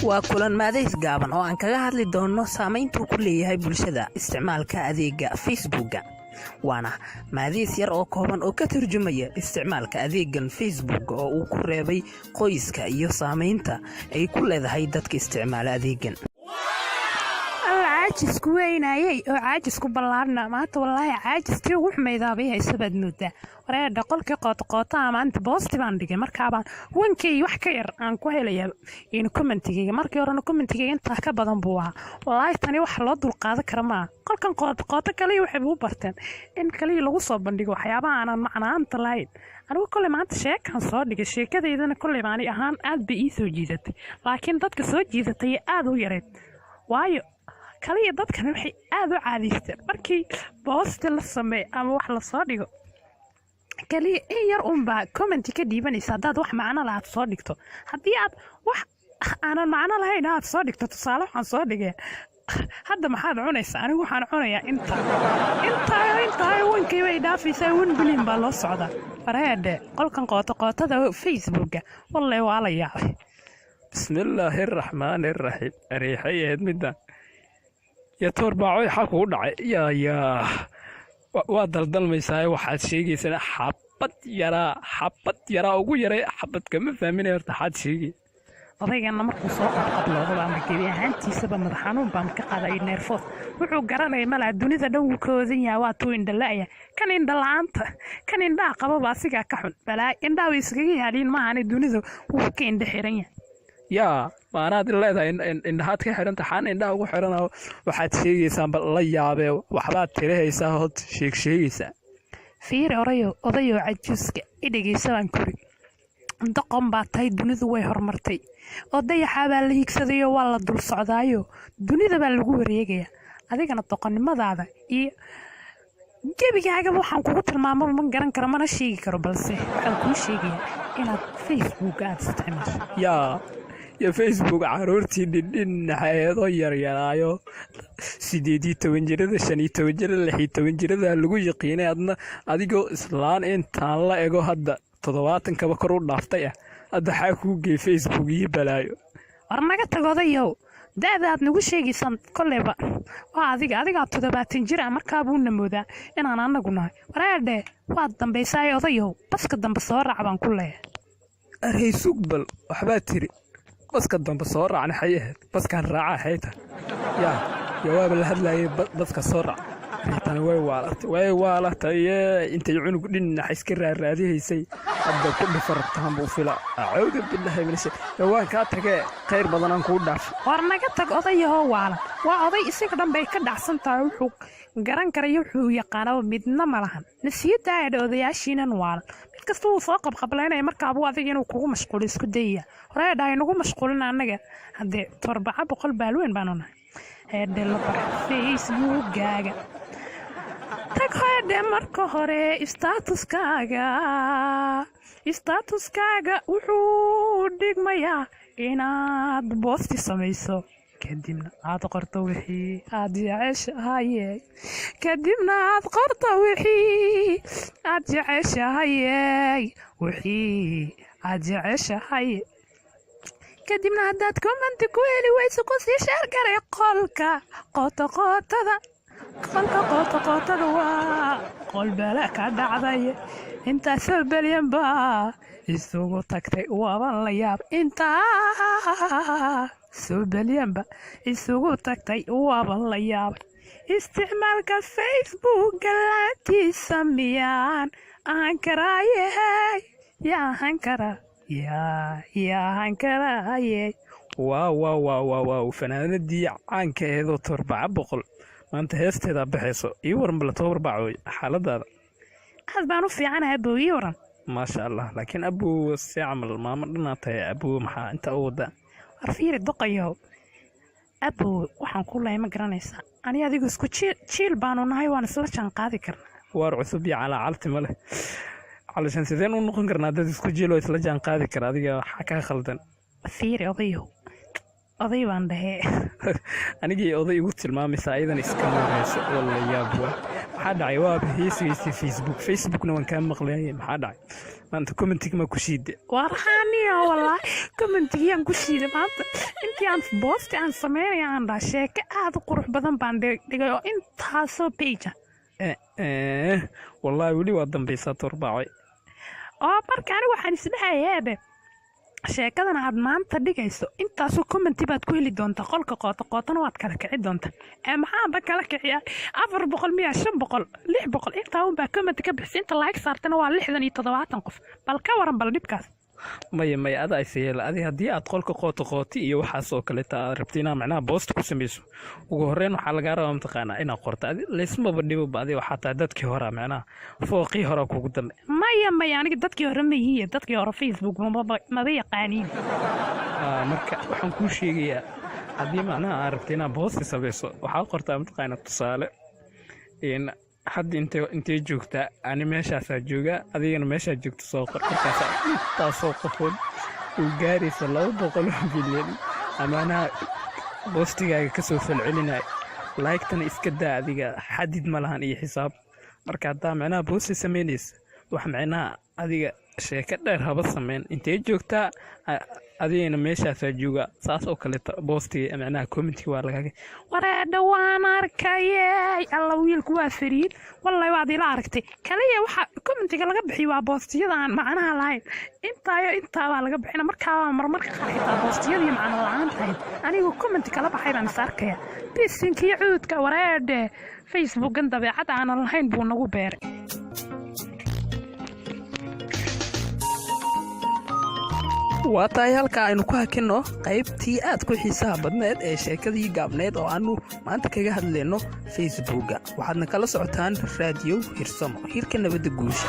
waa kulan maadays gaaban oo aan kaga hadli doono saamayntuu ku leeyahay bulshada isticmaalka adeega facebooka. waana maadays yar oo kooban oo ka turjumaya isticmaalka adeegan facebook oo uu ku reebay qoyska iyo saamaynta ay ku leedahay dadka isticmaala adeegan. caajisku weynayay oo caajisku ballaarna maanta wallaahi caajiskii ugu xumaydaabay haysabaad moodaa wareedha qolkii qootaqootaa maanta boosti baan dhigay markaabaan wankay wax ka yar aan ku helayaa commentigayga markii horena commentigayga intaa ka badan buu ahaa wallaahi tani wax loo dulqaadan kara maaha qolkan qootaqooto kaliya waxay u barteen in kaliya lagu soo bandhigo waxyaabaha aanan macnaanta lahayn anigu kolley maanta sheekaan soo dhigay sheekadaydana kolley baani ahaan aad bay ii soo jiidatay laakiin dadka soo jiidatay aad u yareed waayo kaliya dadkan waxay aad u caadaysteen markii boosti la sameeyo ama wax la soo dhigo kaliya in yar unbaa commenti ka dhiibanaysa haddaad wax macno lahaad soo dhigto haddii aad wax aanan macno lahayn aad soo dhigto tusaale waxaan soo dhigaya hadda maxaad cunaysaa anigu waxaan cunayaa intaa wankay way dhaafaysaa 1 bilyan baa loo socdaa fareedhe qolkan qootaqootada facebooka wallahi waa la yaabay bismillaahi raxmaani raxiim ariixayeed middan ya toorbaacoy xal kugu dhacay yaa waa daldalmaysaa waxaad sheegaysaa xabad yaraa ugu yaray xabad kama fahminay horta xaad sheegay odaygana markuu soo qabqabloodo baama gebi ahaantiisaba madax xanuun baama ka qaaday neerfood wuxuu garanaya malaa dunida dhan wuu ka oodan yahay waa tuu indhala'aya kan indhala-aanta kan indhaha qababa asigaa ka xun balaa indhaha way iskaga yaaliin maahan dunida wuu ka indha xiran yahay yaa maanaad leedahay indhahaad ka xidhanta xaan indhaha ugu xidhanao waxaad sheegaysaanba la yaabee waxbaad tirahaysaa hood sheegaysaa fiiri odayoo cajuuska idhegaysa baan kori doqon baa tahay dunidu way horumartay oo dayaxaa baa la hiigsadayo waa la dul socdaayo dunida baa lagu wareegaya adigana doqonnimadaada iyo gebigaagaba waxaan kugu tilmaamo ma garan karo mana sheegi karo balse waxaan kuu sheegayaa inaad facebook aad isticmaasho ya facebook caruurtii dhindhinaxeedoo yaryaraayo 18 jirada 15 jirada 16 jirada lagu yaqiinay adna adigoo islaan intaan la ego hadda 70 kaba kor u dhaaftay hadda xaa kuu geey facebook iyo balaayo war naga tagodayow daadaad nagu sheegaysan kolleyba waa adigaa 70 jir markaa buu namoodaa inaan anagu nahay wareedhe waad dambaysaay odayow baska dambe soo raac baan ku leeyahay arhay sugbal waxbaa tiri baska dambe soo raacna xay ahayd baskaan raaca xayta yaa jawaab la hadlayay baska soo raac tani way waalatay intay cunug dhinax iska raaraadihaysay hadda ku dhifartaan buu fila aawda billahi min shay waan ka tagay khayr badan aan ku dhaaf war naga tag odayaho waalan waa oday isaga dhan bay ka dhacsan tahay wuxuu garan karayo wuxuu yaqaano midna malahan nasiidaada odayaashiinan waalan mid kasta uu soo qabqableynay markaa buu adiga inuu kugu mashquulo isku dayaya reedahay nagu mashquulina anaga hadee 400 baalweyn baanu nahay heedhe la bar facebookaaga tag hoydhe marka hore statuskaaga wuxuu dhigmayaa inaad boosti samayso kadibna aad qorto wixii aad jeceshahay kadibna haddaad commenti ku heli weyso ku sii sheer garay qolka qootaqootada waa qol bala ka dhacday intaasoo balyan baa isugu tagtay waaban la yaab intaa soo balyanba isugu tagtay waaban la yaabay isticmaalka facebook galaantiisa miyaan ahan karaaye yaa ahan karaaye waaw fanaanadii caanka eedoo 400 maanta heesteeda baxayso ii waran bal toorbaacoy xaaladaada aad baan u fiicanahay abuu ii waran maasha allah laakiin abuu si camal maama dhanaatay abuu maxaa inta u wada war fiiri doqayow abuu waxaan ku leeyahay ma garanaysaa ani adigu isku jiil baanu nahay waan isla jaan qaadi karnaa waar cusub iyo calacalti male calashan sideen u noqon karnaa dad isku jiil oo isla jaan qaadi kara adiga waxaa kaa khaldan fiiri odayow oday baan dhahee anigii oday igu tilmaamaysa ayadan iska marayso walla yaab maxaa dhacay waaba heesigaysay facebookna waan kaa maqlayay maxaa dhacay maanta commentiga ma ku shiide warhaaniya wallaahi commentigiyaan ku shiiday maanta intii aan boosti aan sameynaya aan dhaha sheeko aad u qurux badan baan dhigay oo intaasoo page wallaahi weli waa dambaysaa torbaacay oo marka anigu waxaan isdhahayeebe sheekadan aad maanta dhigayso intaasoo commenti baad ku heli doontaa qolka qootana waad kala kici doontaa maxaanba kala kiciyaa 400 miya 500 600 intaa unbaa commenti ka bixisa inta like saartana waa 67 qof bal ka waran bal dhibkaas maya adaa isyeela adi haddii aad qolka qooti iyo waxaas oo kaleeta aad rabta inaa macnaha boost ku samayso ugu horreyn waxaa lagaa rabaa mataqaanaa inaad qorta adi laysmaba dhiboba adi waxaa tahay dadkii horaa macnaha fooqii horaa kugu dambe maya aniga dadkii hore ma yihiin dadkii hore facebook maba yaqaaniin marka waxaan kuu sheegayaa haddii macnaha aad rabta inaad boosti samayso waxaad qortaa mataqaanaa tusaale hadda intee joogtaa ani meeshaasaa joogaa adigana meeshaa joogta soo qor markaasaa intaasoo qofood uu gaaraysa 200 bilyan amaanaha boostigaaga ka soo falcelinaya laygtana iska daa adiga xadid ma lahan iyo xisaab marka haddaa macnaha boosti samaynaysa wax macnaha adiga sheeko dheer haba sameyn intee joogtaa adigana meeshaasaa joogaa saas oo kaleeta boostiga macnaha commentiga waa lagaga wareedha waan arkayey alla wiilku waa fariid wallahi waad ila aragtay kaliya waxa commentiga laga bixiyo waa boostiyada aan macnaha lahayn intaa baa laga bixina markaa marmarka qaar xitaa boostiyadii macno la-aan tahay anigu commenti kala baxay baan is arkaya bisinkiyo cuudka wareedhe facebookan dabeecad aanan lahayn buu nagu beeray waa tahay halka aynu ku hakinno qaybtii aad ku xiisaha badneed ee sheekadii gaabneed oo aannu maanta kaga hadlayno facebooka waxaadna kala socotaan raadiyo hirsamo hirka nabadda guusha